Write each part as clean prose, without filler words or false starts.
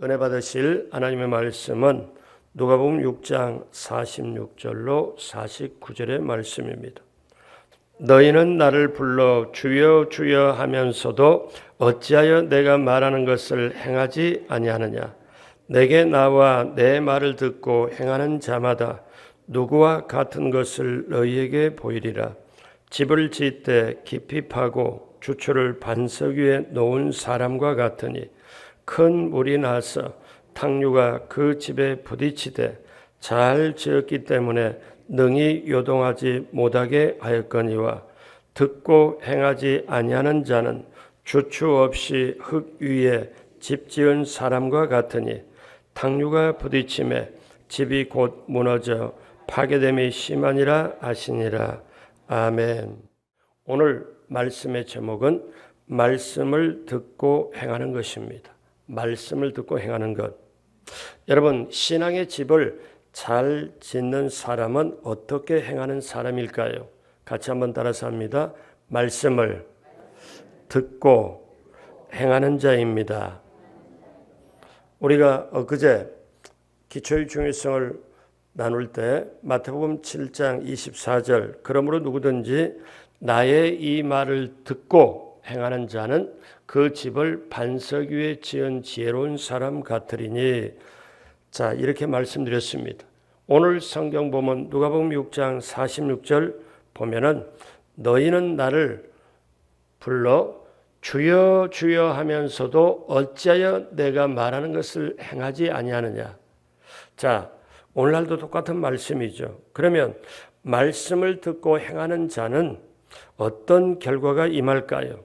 은혜 받으실 하나님의 말씀은 누가복음 6장 46절로 49절의 말씀입니다. 너희는 나를 불러 주여 주여 하면서도 어찌하여 내가 말하는 것을 행하지 아니하느냐. 내게 나와 내 말을 듣고 행하는 자마다 누구와 같은 것을 너희에게 보이리라. 집을 짓되 깊이 파고 주초를 반석 위에 놓은 사람과 같으니 큰 물이 나서 탕류가 그 집에 부딪히되 잘 지었기 때문에 능히 요동하지 못하게 하였거니와 듣고 행하지 아니하는 자는 주추 없이 흙 위에 집 지은 사람과 같으니 탕류가 부딪힘에 집이 곧 무너져 파괴됨이 심하니라 하시니라. 아멘. 오늘 말씀의 제목은 말씀을 듣고 행하는 것입니다. 말씀을 듣고 행하는 것. 여러분, 신앙의 집을 잘 짓는 사람은 어떻게 행하는 사람일까요? 같이 한번 따라서 합니다. 말씀을 듣고 행하는 자입니다. 우리가 엊그제 기초의 중요성을 나눌 때 마태복음 7장 24절 그러므로 누구든지 나의 이 말을 듣고 행하는 자는 그 집을 반석 위에 지은 지혜로운 사람 같으리니, 자, 이렇게 말씀드렸습니다. 오늘 성경 보면 누가복음 6장 46절 보면은 너희는 나를 불러 주여 주여 하면서도 어찌하여 내가 말하는 것을 행하지 아니하느냐. 자, 오늘날도 똑같은 말씀이죠. 그러면 말씀을 듣고 행하는 자는 어떤 결과가 임할까요?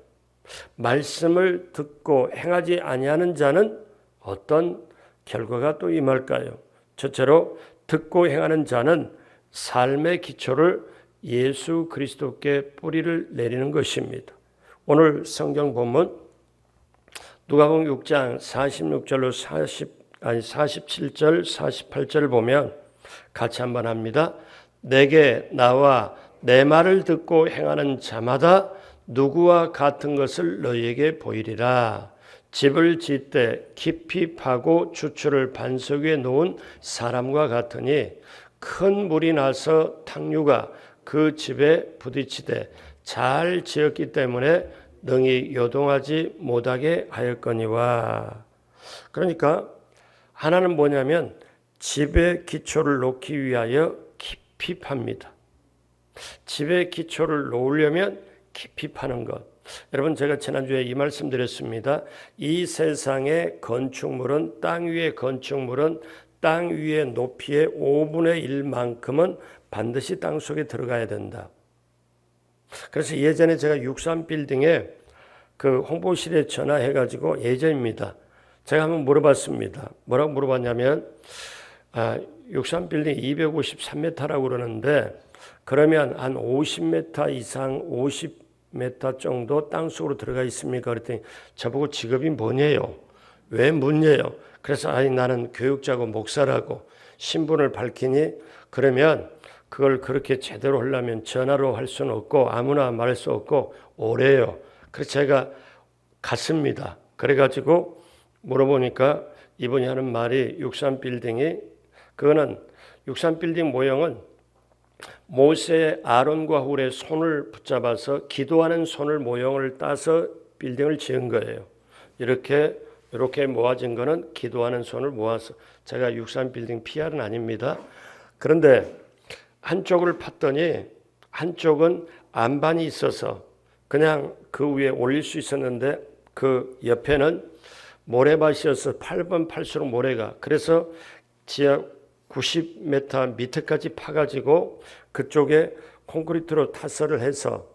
말씀을 듣고 행하지 아니하는 자는 어떤 결과가 또 임할까요? 첫째로 듣고 행하는 자는 삶의 기초를 예수 그리스도께 뿌리를 내리는 것입니다. 오늘 성경 본문 누가복음 6장 46절로 47절 48절을 보면 같이 한번 합니다. 내게 나와 내 말을 듣고 행하는 자마다 누구와 같은 것을 너희에게 보이리라. 집을 짓되 깊이 파고 주초를 반석 위에 놓은 사람과 같으니 큰 물이 나서 탕류가 그 집에 부딪히되 잘 지었기 때문에 능히 요동하지 못하게 하였거니와. 그러니까 하나는 뭐냐면 집의 기초를 놓기 위하여 깊이 팝니다. 집의 기초를 놓으려면 깊이 파는 것. 여러분, 제가 지난주에 이 말씀 드렸습니다. 이 세상의 건축물은, 땅 위의 건축물은 땅 위의 높이의 5분의 1만큼은 반드시 땅 속에 들어가야 된다. 그래서 예전에 제가 63빌딩에 그 홍보실에 전화해가지고, 예전입니다, 제가 한번 물어봤습니다. 뭐라고 물어봤냐면 63빌딩 253m라고 그러는데 그러면 한 50m 이상 50m 정도 땅속으로 들어가 있습니까? 그랬더니 저보고 직업이 뭐냐요? 왜 묻냐요? 그래서 나는 교육자고 목사라고 신분을 밝히니, 그러면 그걸 그렇게 제대로 하려면 전화로 할 수는 없고 아무나 말할 수 없고 오래요. 그래서 제가 갔습니다. 그래가지고 물어보니까 이분이 하는 말이 63빌딩이, 그거는 63빌딩 모형은 모세의 아론과 훌의 손을 붙잡아서 기도하는 손을 모형을 따서 빌딩을 지은 거예요. 이렇게 모아진 거는 기도하는 손을 모아서. 제가 63빌딩 PR은 아닙니다. 그런데 한쪽을 팠더니 한쪽은 안반이 있어서 그냥 그 위에 올릴 수 있었는데 그 옆에는 모래밭이어서 8번 팔수록 모래가, 그래서 지하 90m 밑에까지 파가지고 그쪽에 콘크리트로 타설을 해서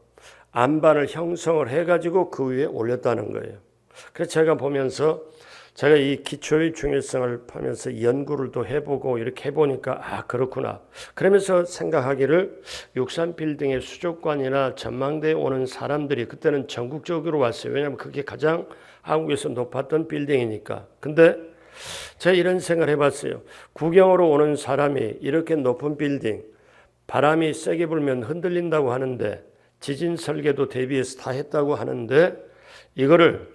안반을 형성을 해가지고 그 위에 올렸다는 거예요. 그래서 제가 보면서 제가 이 기초의 중요성을 하면서 연구를 또 해보고 이렇게 해보니까 그렇구나. 그러면서 생각하기를 63빌딩의 수족관이나 전망대에 오는 사람들이 그때는 전국적으로 왔어요. 왜냐하면 그게 가장 한국에서 높았던 빌딩이니까. 근데 제가 이런 생각을 해봤어요. 구경으로 오는 사람이 이렇게 높은 빌딩, 바람이 세게 불면 흔들린다고 하는데 지진 설계도 대비해서 다 했다고 하는데 이거를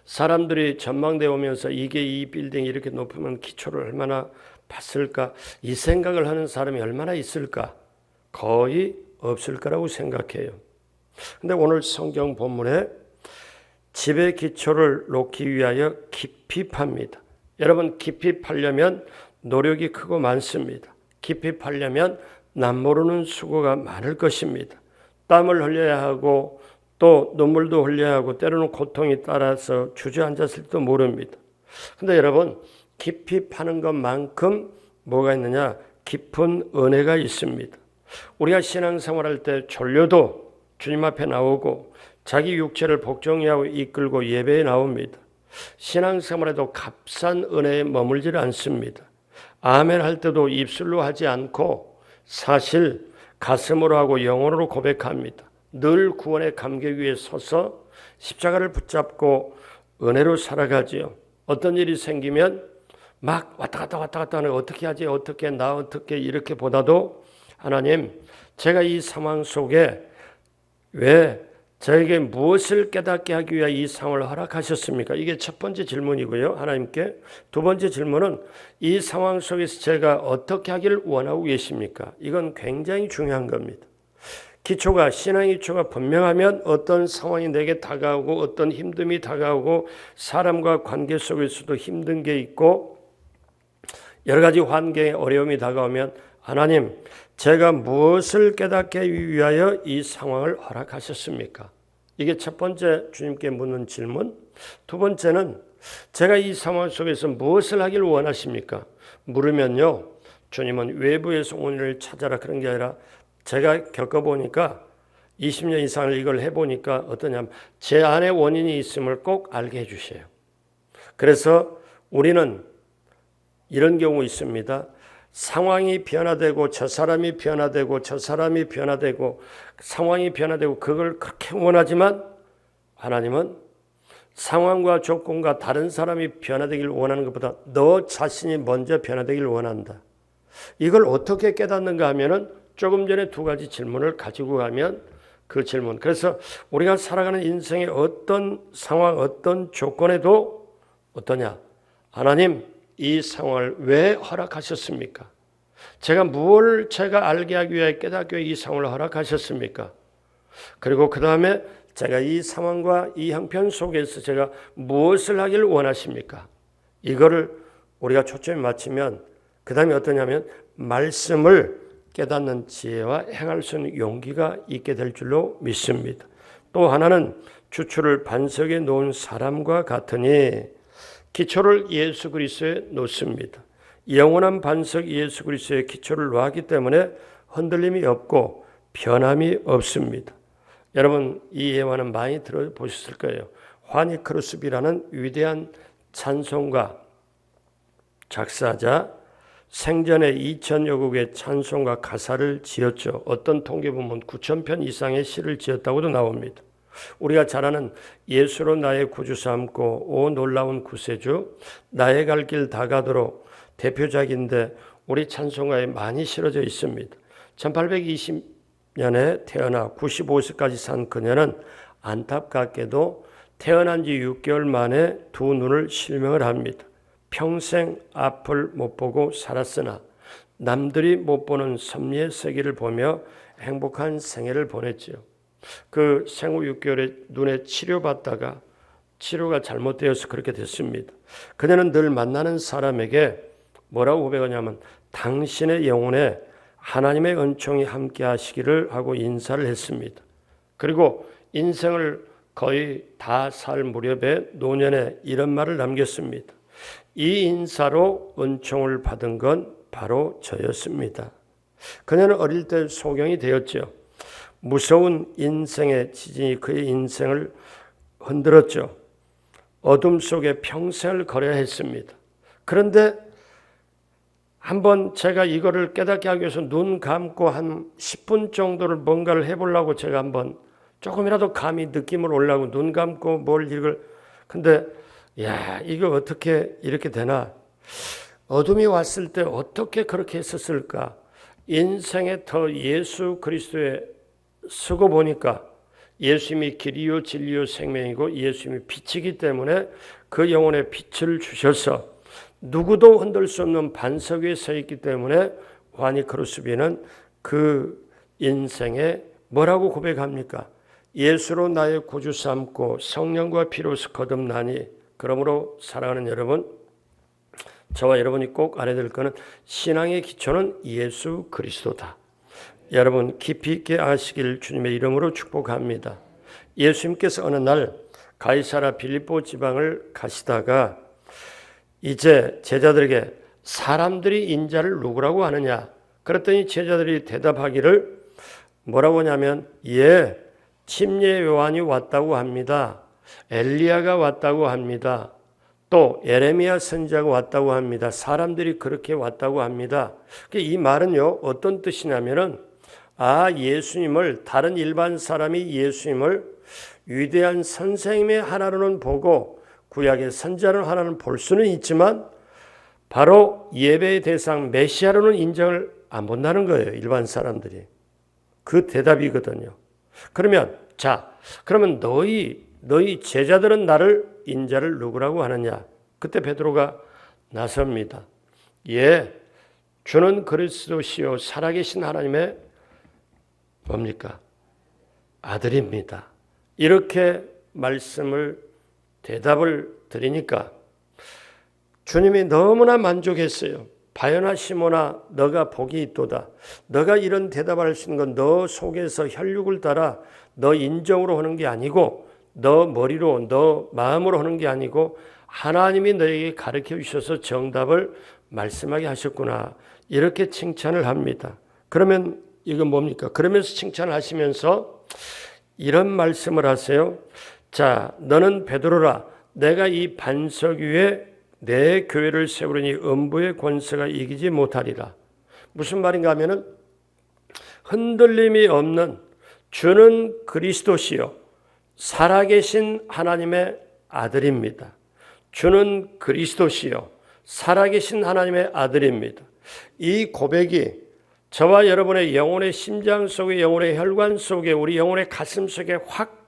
사람들이 전망대 오면서 이게 이 빌딩이 이렇게 높으면 기초를 얼마나 봤을까? 이 생각을 하는 사람이 얼마나 있을까? 거의 없을 거라고 생각해요. 근데 오늘 성경 본문에 집의 기초를 놓기 위하여 깊이 팝니다. 여러분, 깊이 파려면 노력이 크고 많습니다. 깊이 파려면 남모르는 수고가 많을 것입니다. 땀을 흘려야 하고 또 눈물도 흘려야 하고 때로는 고통이 따라서 주저앉았을지도 모릅니다. 근데 여러분, 깊이 파는 것만큼 뭐가 있느냐? 깊은 은혜가 있습니다. 우리가 신앙생활할 때 졸려도 주님 앞에 나오고 자기 육체를 복종하고 이끌고 예배에 나옵니다. 신앙생활에도 값싼 은혜에 머물질 않습니다. 아멘 할 때도 입술로 하지 않고 사실 가슴으로 하고 영혼으로 고백합니다. 늘 구원의 감격 위에 서서 십자가를 붙잡고 은혜로 살아가지요. 어떤 일이 생기면 막 왔다 갔다 하는 어떻게 하지 어떻게 이렇게 보다도 하나님, 제가 이 상황 속에 왜 저에게 무엇을 깨닫게 하기 위해 이 상황을 허락하셨습니까? 이게 첫 번째 질문이고요. 하나님께. 두 번째 질문은 이 상황 속에서 제가 어떻게 하기를 원하고 계십니까? 이건 굉장히 중요한 겁니다. 기초가, 신앙의 기초가 분명하면 어떤 상황이 내게 다가오고 어떤 힘듦이 다가오고 사람과 관계 속에서도 힘든 게 있고 여러 가지 환경에 어려움이 다가오면 하나님, 제가 무엇을 깨닫게 위하여 이 상황을 허락하셨습니까? 이게 첫 번째 주님께 묻는 질문. 두 번째는 제가 이 상황 속에서 무엇을 하길 원하십니까? 물으면요, 주님은 외부에서 온 일을 찾아라 그런 게 아니라 제가 겪어보니까 20년 이상을 이걸 해보니까 어떠냐면 제 안에 원인이 있음을 꼭 알게 해주세요. 그래서 우리는 이런 경우 있습니다. 상황이 변화되고 저 사람이 변화되고 저 사람이 변화되고 상황이 변화되고 그걸 그렇게 원하지만 하나님은 상황과 조건과 다른 사람이 변화되기를 원하는 것보다 너 자신이 먼저 변화되기를 원한다. 이걸 어떻게 깨닫는가 하면은 조금 전에 두 가지 질문을 가지고 가면 그 질문. 그래서 우리가 살아가는 인생의 어떤 상황, 어떤 조건에도 어떠냐? 하나님, 이 상황을 왜 허락하셨습니까? 제가 알게 하기 위해 깨닫기 위해 이 상황을 허락하셨습니까? 그리고 그 다음에 제가 이 상황과 이 형편 속에서 제가 무엇을 하기를 원하십니까? 이거를 우리가 초점에 맞추면 그 다음에 어떠냐면 말씀을 깨닫는 지혜와 행할 수 있는 용기가 있게 될 줄로 믿습니다. 또 하나는 주추를 반석에 놓은 사람과 같으니 기초를 예수 그리스도에 놓습니다. 영원한 반석 예수 그리스도에 기초를 놓았기 때문에 흔들림이 없고 변함이 없습니다. 여러분 이 예화는 많이 들어보셨을 거예요. 환희 크루스비라는 위대한 찬송가 작사자 생전에 2000여 곡의 찬송가 가사를 지었죠. 어떤 통계 보면 9,000편 이상의 시를 지었다고도 나옵니다. 우리가 잘 아는 예수로 나의 구주 삼고 오 놀라운 구세주 나의 갈 길 다 가도록 대표작인데 우리 찬송가에 많이 실어져 있습니다. 1820년에 태어나 95세까지 산 그녀는 안타깝게도 태어난 지 6개월 만에 두 눈을 실명을 합니다. 평생 앞을 못 보고 살았으나 남들이 못 보는 섭리의 세계를 보며 행복한 생애를 보냈지요. 그 생후 6개월에 눈에 치료받다가 치료가 잘못되어서 그렇게 됐습니다. 그녀는 늘 만나는 사람에게 뭐라고 고백하냐면 당신의 영혼에 하나님의 은총이 함께 하시기를 하고 인사를 했습니다. 그리고 인생을 거의 다 살 무렵에 노년에 이런 말을 남겼습니다. 이 인사로 은총을 받은 건 바로 저였습니다. 그녀는 어릴 때 소경이 되었죠. 무서운 인생의 지진이 그의 인생을 흔들었죠. 어둠 속에 평생을 걸어야 했습니다. 그런데 한번 제가 이거를 깨닫게 하기 위해서 눈 감고 한 10분 정도를 뭔가를 해보려고 제가 한번 조금이라도 감이 느낌을 올라고 눈 감고 뭘 이걸 근데 야 이거 어떻게 이렇게 되나 어둠이 왔을 때 어떻게 그렇게 했었을까 인생에 더 예수 그리스도의 쓰고 보니까 예수님이 길이요 진리요 생명이고 예수님이 빛이기 때문에 그 영혼의 빛을 주셔서 누구도 흔들 수 없는 반석 위에 서 있기 때문에 환희 크루스비는 그 인생에 뭐라고 고백합니까? 예수로 나의 구주 삼고 성령과 피로서 거듭나니. 그러므로 사랑하는 여러분, 저와 여러분이 꼭 알아야 될 것은 신앙의 기초는 예수 그리스도다. 여러분 깊이 있게 아시길 주님의 이름으로 축복합니다. 예수님께서 어느 날 가이사라 빌립보 지방을 가시다가 이제 제자들에게 사람들이 인자를 누구라고 하느냐? 그랬더니 제자들이 대답하기를 뭐라고 하냐면 침례 요한이 왔다고 합니다. 엘리야가 왔다고 합니다. 또 에레미야 선지자가 왔다고 합니다. 사람들이 그렇게 왔다고 합니다. 이 말은요 어떤 뜻이냐면은 예수님을 다른 일반 사람이 예수님을 위대한 선생님의 하나로는 보고 구약의 선지자로 하나는 볼 수는 있지만 바로 예배의 대상 메시아로는 인정을 안 본다는 거예요. 일반 사람들이. 그 대답이거든요. 그러면 너희 제자들은 나를 인자를 누구라고 하느냐? 그때 베드로가 나섭니다. 주는 그리스도시요 살아계신 하나님의 뭡니까? 아들입니다. 이렇게 대답을 드리니까 주님이 너무나 만족했어요. 바요나 시몬아 너가 복이 있도다. 너가 이런 대답을 할 수 있는 건 너 속에서 혈육을 따라 너 인정으로 하는 게 아니고 너 머리로 너 마음으로 하는 게 아니고 하나님이 너에게 가르쳐 주셔서 정답을 말씀하게 하셨구나. 이렇게 칭찬을 합니다. 그러면 이건 뭡니까? 그러면서 칭찬을 하시면서 이런 말씀을 하세요. 너는 베드로라. 내가 이 반석 위에 내 교회를 세우려니 음부의 권세가 이기지 못하리라. 무슨 말인가 하면은 흔들림이 없는 주는 그리스도시요 살아계신 하나님의 아들입니다. 주는 그리스도시요 살아계신 하나님의 아들입니다. 이 고백이 저와 여러분의 영혼의 심장 속에 영혼의 혈관 속에 우리 영혼의 가슴 속에 확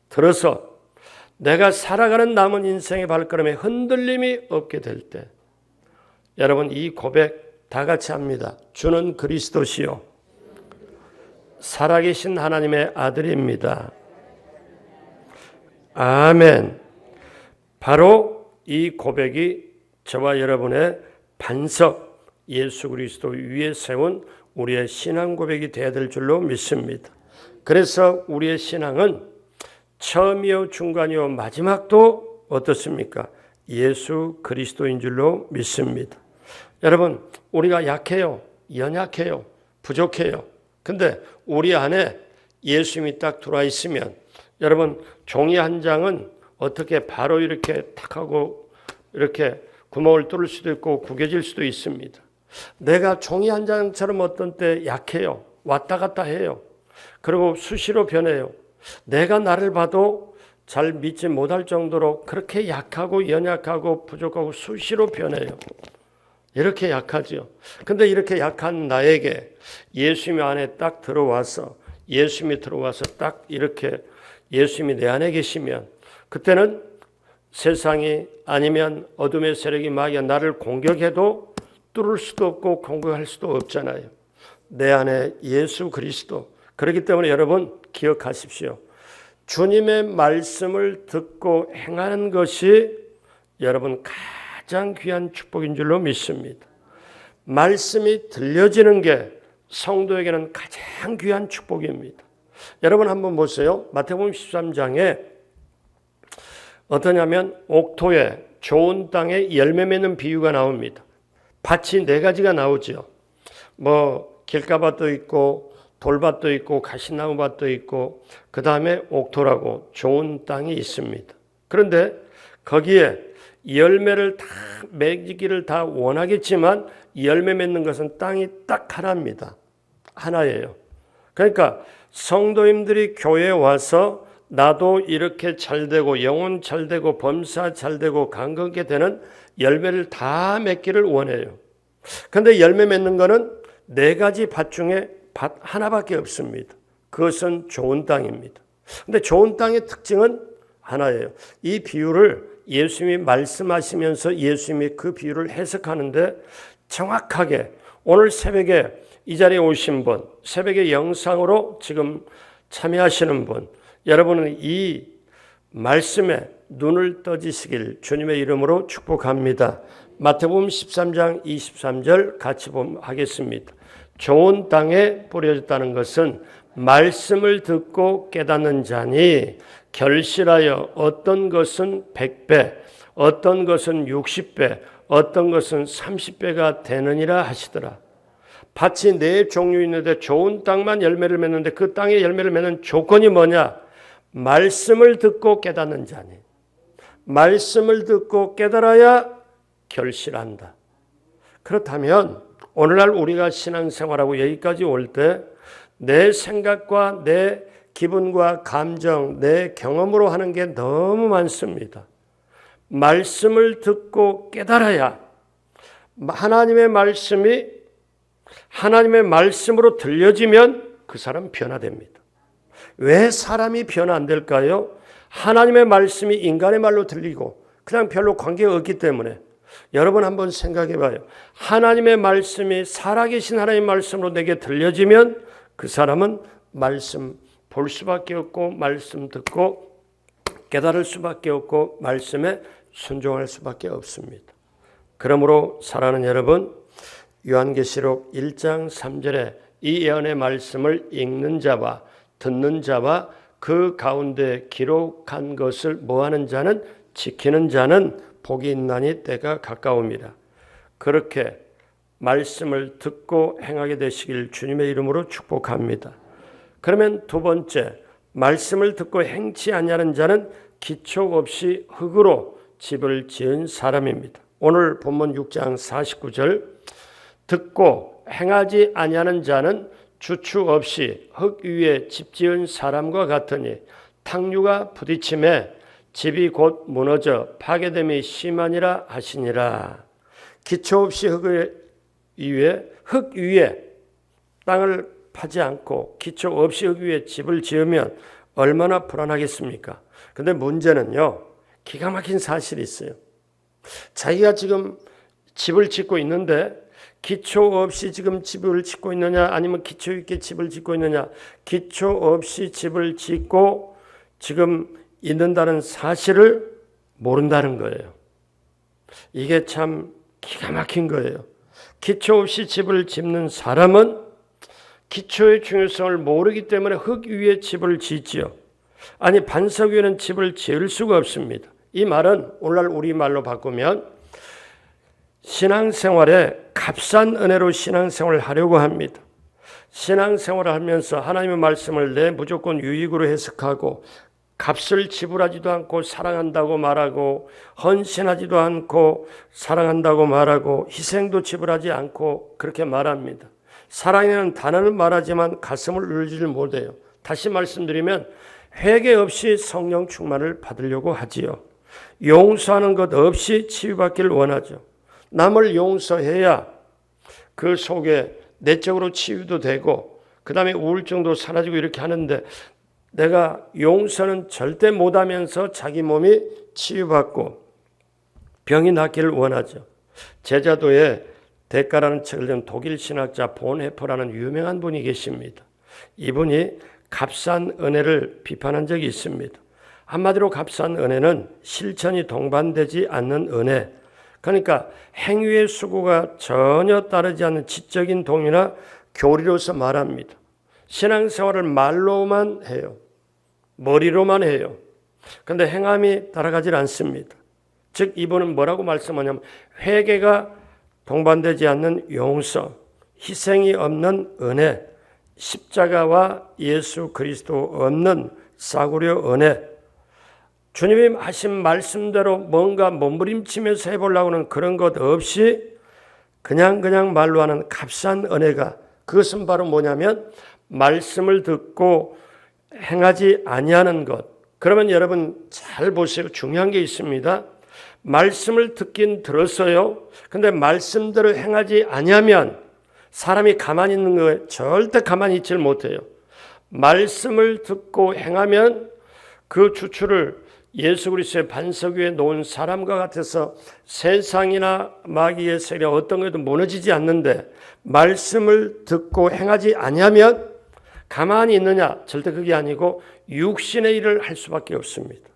들어서 내가 살아가는 남은 인생의 발걸음에 흔들림이 없게 될 때 여러분 이 고백 다 같이 합니다. 주는 그리스도시요 살아계신 하나님의 아들입니다. 아멘. 바로 이 고백이 저와 여러분의 반석 예수 그리스도 위에 세운 우리의 신앙 고백이 되어야 될 줄로 믿습니다. 그래서 우리의 신앙은 처음이요 중간이요 마지막도 어떻습니까? 예수 그리스도인 줄로 믿습니다. 여러분 우리가 약해요. 연약해요. 부족해요. 근데 우리 안에 예수님이 딱 들어와 있으면 여러분 종이 한 장은 어떻게 바로 이렇게 탁 하고 이렇게 구멍을 뚫을 수도 있고 구겨질 수도 있습니다. 내가 종이 한 장처럼 어떤 때 약해요. 왔다 갔다 해요. 그리고 수시로 변해요. 내가 나를 봐도 잘 믿지 못할 정도로 그렇게 약하고 연약하고 부족하고 수시로 변해요. 이렇게 약하죠. 근데 이렇게 약한 나에게 예수님이 안에 딱 들어와서 딱 이렇게 예수님이 내 안에 계시면 그때는 세상이 아니면 어둠의 세력이 마귀가 나를 공격해도 뚫을 수도 없고 공격할 수도 없잖아요. 내 안에 예수 그리스도. 그렇기 때문에 여러분 기억하십시오. 주님의 말씀을 듣고 행하는 것이 여러분 가장 귀한 축복인 줄로 믿습니다. 말씀이 들려지는 게 성도에게는 가장 귀한 축복입니다. 여러분 한번 보세요. 마태복음 13장에 어떠냐면 옥토에 좋은 땅에 열매 맺는 비유가 나옵니다. 밭이 네 가지가 나오죠. 길가밭도 있고 돌밭도 있고 가시나무밭도 있고 그 다음에 옥토라고 좋은 땅이 있습니다. 그런데 거기에 열매를 다 맺기를 다 원하겠지만 열매 맺는 것은 땅이 딱 하나입니다. 하나예요. 그러니까 성도님들이 교회에 와서 나도 이렇게 잘되고 영혼 잘되고 범사 잘되고 강건케 되는 열매를 다 맺기를 원해요. 그런데 열매 맺는 거는 네 가지 밭 중에 밭 하나밖에 없습니다. 그것은 좋은 땅입니다. 근데 좋은 땅의 특징은 하나예요. 이 비유를 예수님이 말씀하시면서 예수님이 그 비유를 해석하는데 정확하게 오늘 새벽에 이 자리에 오신 분, 새벽에 영상으로 지금 참여하시는 분, 여러분은 이 말씀에 눈을 떠지시길 주님의 이름으로 축복합니다. 마태복음 13장 23절 같이 하겠습니다. 좋은 땅에 뿌려졌다는 것은 말씀을 듣고 깨닫는 자니 결실하여 어떤 것은 100배, 어떤 것은 60배, 어떤 것은 30배가 되느니라 하시더라. 밭이 네 종류 있는데 좋은 땅만 열매를 맺는데 그 땅에 열매를 맺는 조건이 뭐냐? 말씀을 듣고 깨닫는 자니. 말씀을 듣고 깨달아야 결실한다. 그렇다면 오늘날 우리가 신앙생활하고 여기까지 올 때 내 생각과 내 기분과 감정, 내 경험으로 하는 게 너무 많습니다. 말씀을 듣고 깨달아야 하나님의 말씀이 하나님의 말씀으로 들려지면 그 사람 변화됩니다. 왜 사람이 변화 안 될까요? 하나님의 말씀이 인간의 말로 들리고 그냥 별로 관계가 없기 때문에. 여러분 한번 생각해 봐요. 하나님의 말씀이 살아계신 하나님의 말씀으로 내게 들려지면 그 사람은 말씀 볼 수밖에 없고 말씀 듣고 깨달을 수밖에 없고 말씀에 순종할 수밖에 없습니다. 그러므로 사랑하는 여러분, 요한계시록 1장 3절에 이 예언의 말씀을 읽는 자와 듣는 자와 그 가운데 기록한 것을 뭐하는 자는 지키는 자는 복이 있나니 때가 가까웁니다. 그렇게 말씀을 듣고 행하게 되시길 주님의 이름으로 축복합니다. 그러면 두 번째, 말씀을 듣고 행치 아니하는 자는 기초 없이 흙으로 집을 지은 사람입니다. 오늘 본문 6장 49절, 듣고 행하지 아니하는 자는 주추 없이 흙 위에 집 지은 사람과 같으니 탕류가 부딪힘에 집이 곧 무너져 파괴됨이 심하니라 하시니라. 기초 없이 흙 위에 땅을 파지 않고 기초 없이 흙 위에 집을 지으면 얼마나 불안하겠습니까? 근데 문제는요, 기가 막힌 사실이 있어요. 자기가 지금 집을 짓고 있는데 기초 없이 지금 집을 짓고 있느냐 아니면 기초 있게 집을 짓고 있느냐, 기초 없이 집을 짓고 지금 있는다는 사실을 모른다는 거예요. 이게 참 기가 막힌 거예요. 기초 없이 집을 짓는 사람은 기초의 중요성을 모르기 때문에 흙 위에 집을 짓지요. 아니 반석 위에는 집을 지을 수가 없습니다. 이 말은 오늘날 우리말로 바꾸면 신앙생활에 값싼 은혜로 신앙생활을 하려고 합니다. 신앙생활을 하면서 하나님의 말씀을 내 무조건 유익으로 해석하고 값을 지불하지도 않고 사랑한다고 말하고 헌신하지도 않고 사랑한다고 말하고 희생도 지불하지 않고 그렇게 말합니다. 사랑이라는 단어는 말하지만 가슴을 울리지를 못해요. 다시 말씀드리면 회개 없이 성령 충만을 받으려고 하지요. 용서하는 것 없이 치유받기를 원하죠. 남을 용서해야 그 속에 내적으로 치유도 되고 그 다음에 우울증도 사라지고 이렇게 하는데 내가 용서는 절대 못하면서 자기 몸이 치유받고 병이 낫기를 원하죠. 제자도에 대가라는 책을 낸 독일 신학자 본헤퍼라는 유명한 분이 계십니다. 이분이 값싼 은혜를 비판한 적이 있습니다. 한마디로 값싼 은혜는 실천이 동반되지 않는 은혜, 그러니까 행위의 수고가 전혀 따르지 않는 지적인 동의나 교리로서 말합니다. 신앙생활을 말로만 해요. 머리로만 해요. 그런데 행함이 따라가질 않습니다. 즉 이분은 뭐라고 말씀하냐면 회개가 동반되지 않는 용서, 희생이 없는 은혜, 십자가와 예수 그리스도 없는 싸구려 은혜, 주님이 하신 말씀대로 뭔가 몸부림치면서 해보려고 하는 그런 것 없이 그냥 말로 하는 값싼 은혜가, 그것은 바로 뭐냐면 말씀을 듣고 행하지 아니하는 것. 그러면 여러분 잘 보세요. 중요한 게 있습니다. 말씀을 듣긴 들었어요. 근데 말씀대로 행하지 아니하면 사람이 가만히 있는 거에 절대 가만히 있지를 못해요. 말씀을 듣고 행하면 그 주추를 예수 그리스도의 반석 위에 놓은 사람과 같아서 세상이나 마귀의 세력 어떤 것도 무너지지 않는데, 말씀을 듣고 행하지 아니하면 가만히 있느냐? 절대 그게 아니고 육신의 일을 할 수밖에 없습니다.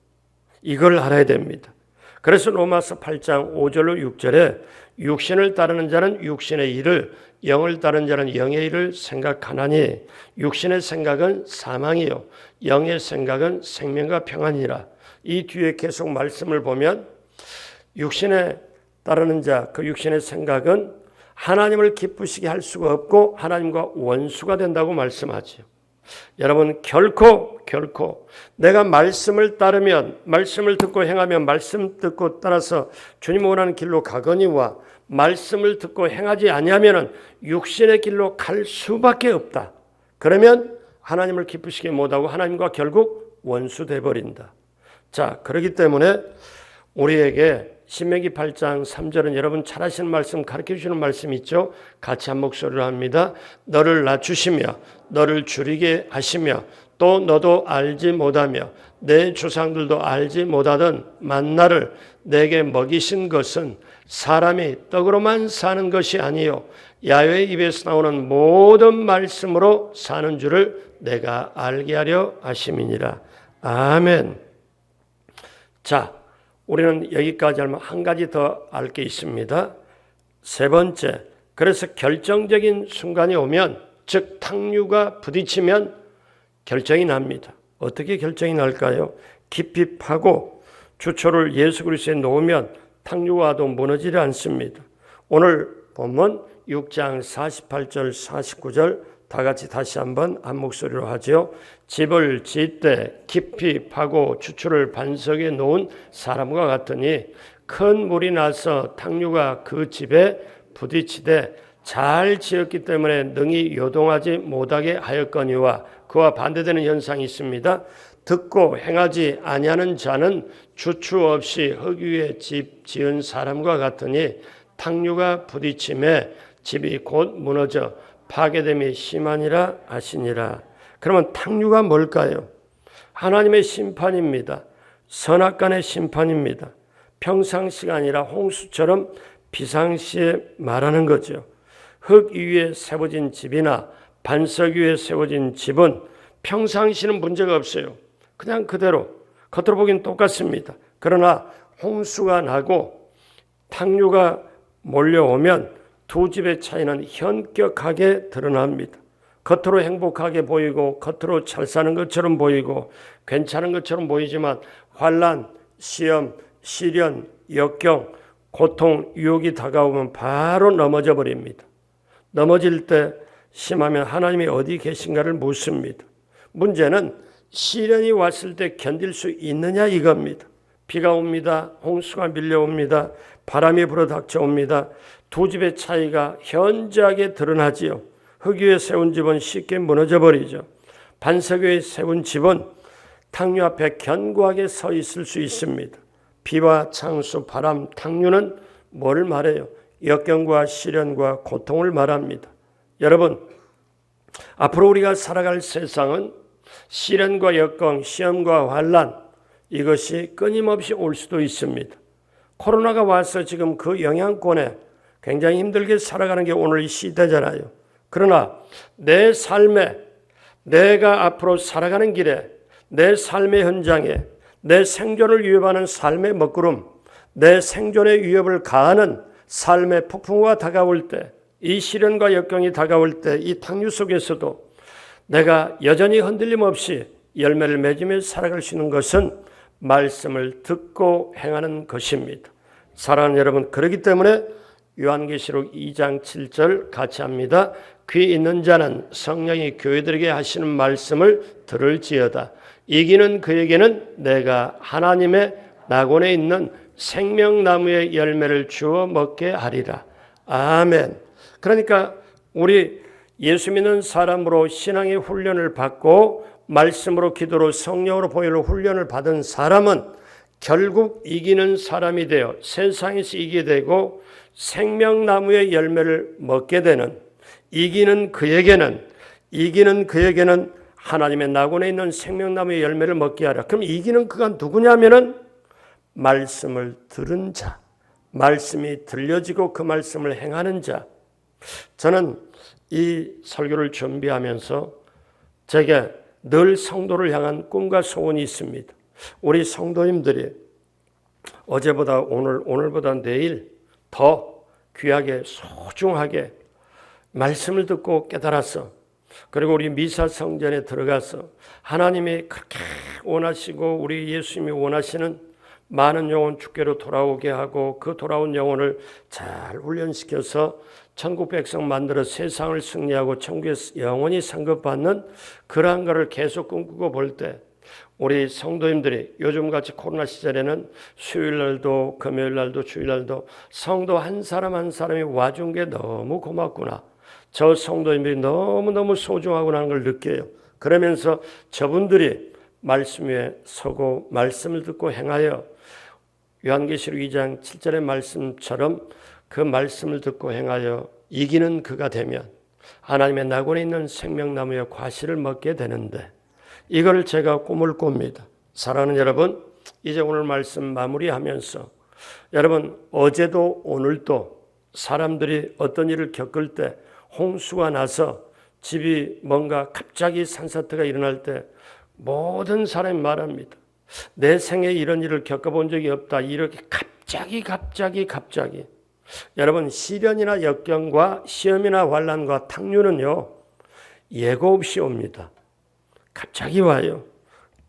이걸 알아야 됩니다. 그래서 로마서 8장 5절로 6절에 육신을 따르는 자는 육신의 일을, 영을 따르는 자는 영의 일을 생각하나니 육신의 생각은 사망이요 영의 생각은 생명과 평안이라. 이 뒤에 계속 말씀을 보면 육신에 따르는 자, 그 육신의 생각은 하나님을 기쁘시게 할 수가 없고 하나님과 원수가 된다고 말씀하죠. 여러분, 결코 내가 말씀을 따르면, 말씀을 듣고 행하면, 말씀 듣고 따라서 주님 원하는 길로 가거니와 말씀을 듣고 행하지 아니하면 육신의 길로 갈 수밖에 없다. 그러면 하나님을 기쁘시게 못하고 하나님과 결국 원수돼 버린다. 자, 그렇기 때문에 우리에게 신명기 8장 3절은 여러분 잘 아시는 말씀, 가르쳐주시는 말씀 있죠? 같이 한 목소리로 합니다. 너를 낮추시며 너를 줄이게 하시며 또 너도 알지 못하며 내 조상들도 알지 못하던 만나를 내게 먹이신 것은 사람이 떡으로만 사는 것이 아니요 야훼의 입에서 나오는 모든 말씀으로 사는 줄을 내가 알게 하려 하심이니라. 아멘. 자, 우리는 여기까지 하면 한 가지 더 알 게 있습니다. 세 번째, 그래서 결정적인 순간이 오면, 즉 탕류가 부딪히면 결정이 납니다. 어떻게 결정이 날까요? 깊이 파고 주초를 예수 그리스도에 놓으면 탕류가 와도 무너지지 않습니다. 오늘 본문 6장 48절 49절 다 같이 다시 한번 한 목소리로 하죠. 집을 짓되 깊이 파고 주추를 반석에 놓은 사람과 같으니 큰 물이 나서 탕류가 그 집에 부딪히되 잘 지었기 때문에 능히 요동하지 못하게 하였거니와. 그와 반대되는 현상이 있습니다. 듣고 행하지 아니하는 자는 주추 없이 흙 위에 집 지은 사람과 같으니 탕류가 부딪힘에 집이 곧 무너져 파괴됨이 심하니라 하시니라. 그러면 탕류가 뭘까요? 하나님의 심판입니다. 선악간의 심판입니다. 평상시가 아니라 홍수처럼 비상시에 말하는 거죠. 흙 위에 세워진 집이나 반석 위에 세워진 집은 평상시는 문제가 없어요. 그냥 그대로 겉으로 보기엔 똑같습니다. 그러나 홍수가 나고 탕류가 몰려오면 두 집의 차이는 현격하게 드러납니다. 겉으로 행복하게 보이고 겉으로 잘 사는 것처럼 보이고 괜찮은 것처럼 보이지만 환난, 시험, 시련, 역경, 고통, 유혹이 다가오면 바로 넘어져 버립니다. 넘어질 때 심하면 하나님이 어디 계신가를 묻습니다. 문제는 시련이 왔을 때 견딜 수 있느냐 이겁니다. 비가 옵니다. 홍수가 밀려옵니다. 바람이 불어 닥쳐옵니다. 두 집의 차이가 현저하게 드러나지요. 흙 위에 세운 집은 쉽게 무너져 버리죠. 반석 위에 세운 집은 탕류 앞에 견고하게 서 있을 수 있습니다. 비와 창수, 바람, 탕류는 뭘 말해요? 역경과 시련과 고통을 말합니다. 여러분, 앞으로 우리가 살아갈 세상은 시련과 역경, 시험과 환난, 이것이 끊임없이 올 수도 있습니다. 코로나가 와서 지금 그 영향권에 굉장히 힘들게 살아가는 게 오늘 이 시대잖아요. 그러나 내 삶에, 내가 앞으로 살아가는 길에, 내 삶의 현장에, 내 생존을 위협하는 삶의 먹구름, 내 생존의 위협을 가하는 삶의 폭풍우가 다가올 때, 이 시련과 역경이 다가올 때 이 탕류 속에서도 내가 여전히 흔들림 없이 열매를 맺으며 살아갈 수 있는 것은 말씀을 듣고 행하는 것입니다. 사랑하는 여러분, 그렇기 때문에 요한계시록 2장 7절 같이 합니다. 귀 있는 자는 성령이 교회들에게 하시는 말씀을 들을지어다. 이기는 그에게는 내가 하나님의 낙원에 있는 생명나무의 열매를 주어 먹게 하리라. 아멘. 그러니까 우리 예수 믿는 사람으로 신앙의 훈련을 받고 말씀으로 기도로 성령으로 보혈로 훈련을 받은 사람은 결국 이기는 사람이 되어 세상에서 이기게 되고 생명나무의 열매를 먹게 되는, 이기는 그에게는 하나님의 낙원에 있는 생명나무의 열매를 먹게 하라. 그럼 이기는 그가 누구냐면은 말씀을 들은 자, 말씀이 들려지고 그 말씀을 행하는 자. 저는 이 설교를 준비하면서 제게 늘 성도를 향한 꿈과 소원이 있습니다. 우리 성도님들이 어제보다 오늘보다 내일 더 귀하게 소중하게 말씀을 듣고 깨달아서, 그리고 우리 미사 성전에 들어가서 하나님이 그렇게 원하시고 우리 예수님이 원하시는 많은 영혼 주께로 돌아오게 하고 그 돌아온 영혼을 잘 훈련시켜서 천국 백성 만들어 세상을 승리하고 천국에서 영원히 상급받는 그러한 것을 계속 꿈꾸고 볼 때, 우리 성도님들이 요즘같이 코로나 시절에는 수요일날도 금요일날도 주일날도 성도 한 사람 한 사람이 와준 게 너무 고맙구나, 저 성도님들이 너무너무 소중하구나 하는 걸 느껴요. 그러면서 저분들이 말씀 위에 서고 말씀을 듣고 행하여 요한계시록 2장 7절의 말씀처럼 그 말씀을 듣고 행하여 이기는 그가 되면 하나님의 낙원에 있는 생명나무의 과실을 먹게 되는데, 이걸 제가 꿈을 꿉니다. 사랑하는 여러분, 이제 오늘 말씀 마무리하면서 여러분, 어제도 오늘도 사람들이 어떤 일을 겪을 때, 홍수가 나서 집이 뭔가 갑자기 산사태가 일어날 때 모든 사람이 말합니다. 내 생에 이런 일을 겪어본 적이 없다. 이렇게 갑자기. 여러분, 시련이나 역경과 시험이나 환난과 탕류는요, 예고 없이 옵니다. 갑자기 와요.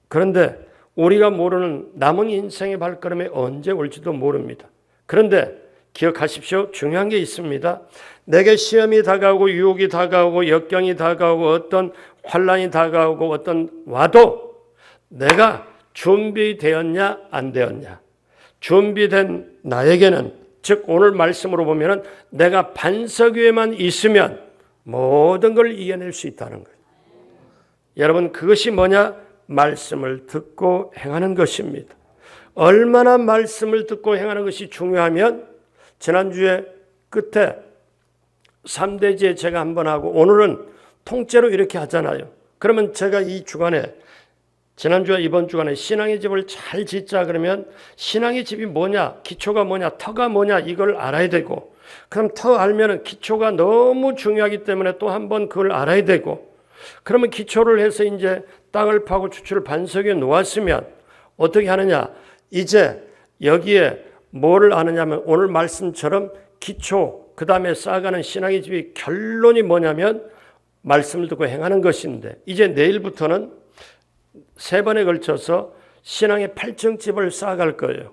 그런데 우리가 모르는 남은 인생의 발걸음이 언제 올지도 모릅니다. 그런데 기억하십시오. 중요한 게 있습니다. 내게 시험이 다가오고 유혹이 다가오고 역경이 다가오고 어떤 환난이 다가오고 어떤 와도 내가 준비되었냐 안 되었냐. 준비된 나에게는, 즉 오늘 말씀으로 보면 내가 반석 위에만 있으면 모든 걸 이겨낼 수 있다는 거예요. 여러분, 그것이 뭐냐? 말씀을 듣고 행하는 것입니다. 얼마나 말씀을 듣고 행하는 것이 중요하면, 지난주에 끝에 3대지에 제가 한번 하고 오늘은 통째로 이렇게 하잖아요. 그러면 제가 이 주간에, 지난주와 이번 주간에 신앙의 집을 잘 짓자 그러면 신앙의 집이 뭐냐, 기초가 뭐냐, 터가 뭐냐, 이걸 알아야 되고, 그럼 터 알면 기초가 너무 중요하기 때문에 또 한 번 그걸 알아야 되고, 그러면 기초를 해서 이제 땅을 파고 주추를 반석 위에 놓았으면 어떻게 하느냐? 이제 여기에 뭐를 아느냐면 오늘 말씀처럼 기초, 그 다음에 쌓아가는 신앙의 집이 결론이 뭐냐면 말씀을 듣고 행하는 것인데, 이제 내일부터는 3번에 걸쳐서 신앙의 8층집을 쌓아갈 거예요.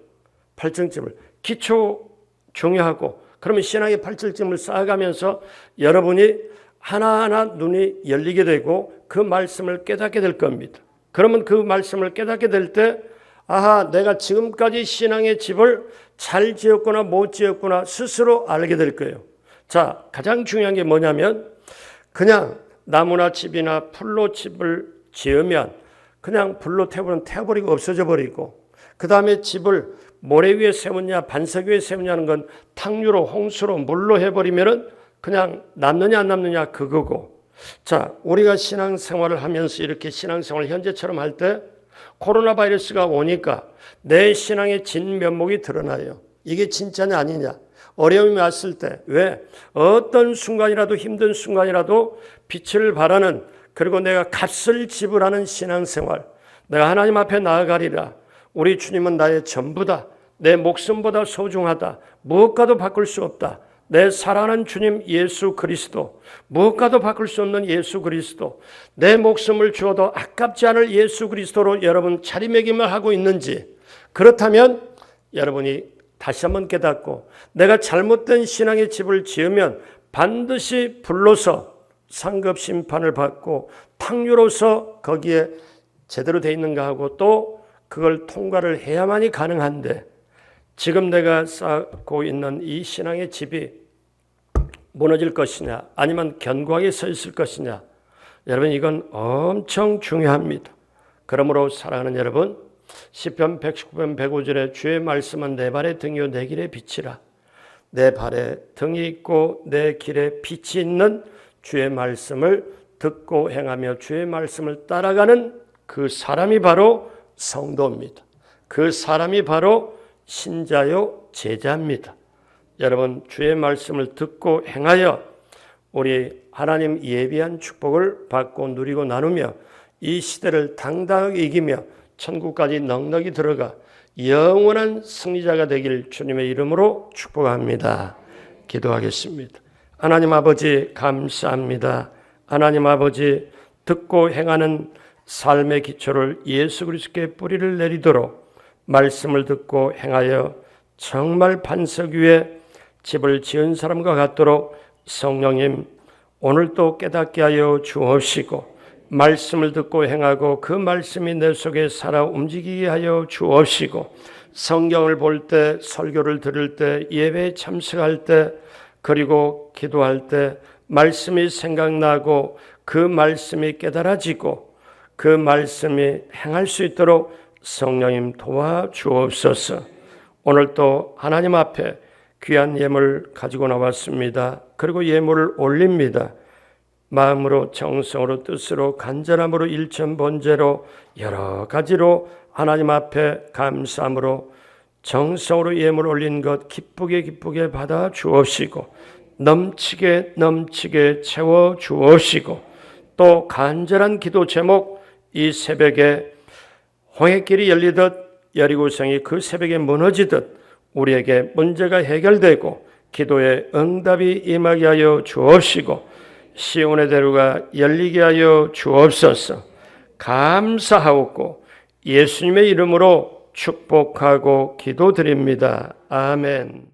8층집을. 기초 중요하고, 그러면 신앙의 8층집을 쌓아가면서 여러분이 하나하나 눈이 열리게 되고 그 말씀을 깨닫게 될 겁니다. 그러면 그 말씀을 깨닫게 될 때, 아하, 내가 지금까지 신앙의 집을 잘 지었구나 못 지었구나 스스로 알게 될 거예요. 자, 가장 중요한 게 뭐냐면, 그냥 나무나 집이나 풀로 집을 지으면 그냥 불로 태워버리고 없어져 버리고, 그 다음에 집을 모래 위에 세우냐 반석 위에 세우냐는 건 탕류로 홍수로 물로 해버리면은 그냥 남느냐 안 남느냐 그거고. 자, 우리가 신앙생활을 하면서 이렇게 신앙생활을 현재처럼 할 때 코로나 바이러스가 오니까 내 신앙의 진면목이 드러나요. 이게 진짜냐 아니냐. 어려움이 왔을 때, 왜? 어떤 순간이라도, 힘든 순간이라도 빛을 발하는, 그리고 내가 값을 지불하는 신앙생활, 내가 하나님 앞에 나아가리라. 우리 주님은 나의 전부다. 내 목숨보다 소중하다. 무엇과도 바꿀 수 없다. 내 사랑하는 주님 예수 그리스도, 무엇과도 바꿀 수 없는 예수 그리스도, 내 목숨을 주어도 아깝지 않을 예수 그리스도로 여러분 자리매김을 하고 있는지, 그렇다면 여러분이 다시 한번 깨닫고, 내가 잘못된 신앙의 집을 지으면 반드시 불로서 상급 심판을 받고 탕류로서 거기에 제대로 돼 있는가 하고 또 그걸 통과를 해야만이 가능한데, 지금 내가 쌓고 있는 이 신앙의 집이 무너질 것이냐 아니면 견고하게 서 있을 것이냐, 여러분 이건 엄청 중요합니다. 그러므로 사랑하는 여러분, 시편 119편 105절에 주의 말씀은 내 발의 등이요 내 길의 빛이라. 내 발에 등이 있고 내 길에 빛이 있는 주의 말씀을 듣고 행하며 주의 말씀을 따라가는 그 사람이 바로 성도입니다. 그 사람이 바로 신자요 제자입니다. 여러분, 주의 말씀을 듣고 행하여 우리 하나님 예비한 축복을 받고 누리고 나누며 이 시대를 당당하게 이기며 천국까지 넉넉히 들어가 영원한 승리자가 되길 주님의 이름으로 축복합니다. 기도하겠습니다. 하나님 아버지 감사합니다. 하나님 아버지, 듣고 행하는 삶의 기초를 예수 그리스도의 뿌리를 내리도록 말씀을 듣고 행하여 정말 반석 위에 집을 지은 사람과 같도록 성령님 오늘도 깨닫게 하여 주옵시고 말씀을 듣고 행하고 그 말씀이 내 속에 살아 움직이게 하여 주옵시고 성경을 볼 때, 설교를 들을 때, 예배에 참석할 때, 그리고 기도할 때 말씀이 생각나고 그 말씀이 깨달아지고 그 말씀이 행할 수 있도록 성령님 도와주옵소서. 오늘도 하나님 앞에 귀한 예물 가지고 나왔습니다. 그리고 예물을 올립니다. 마음으로, 정성으로, 뜻으로, 간절함으로, 일천번제로 여러 가지로 하나님 앞에 감사함으로 정성으로 예물 올린 것 기쁘게 받아 주옵시고 넘치게 채워 주옵시고 또 간절한 기도 제목 이 새벽에 홍해길이 열리듯 여리고성이 그 새벽에 무너지듯 우리에게 문제가 해결되고 기도의 응답이 임하게 하여 주옵시고 시온의 대로가 열리게 하여 주옵소서. 감사하옵고 예수님의 이름으로 축복하고 기도드립니다. 아멘.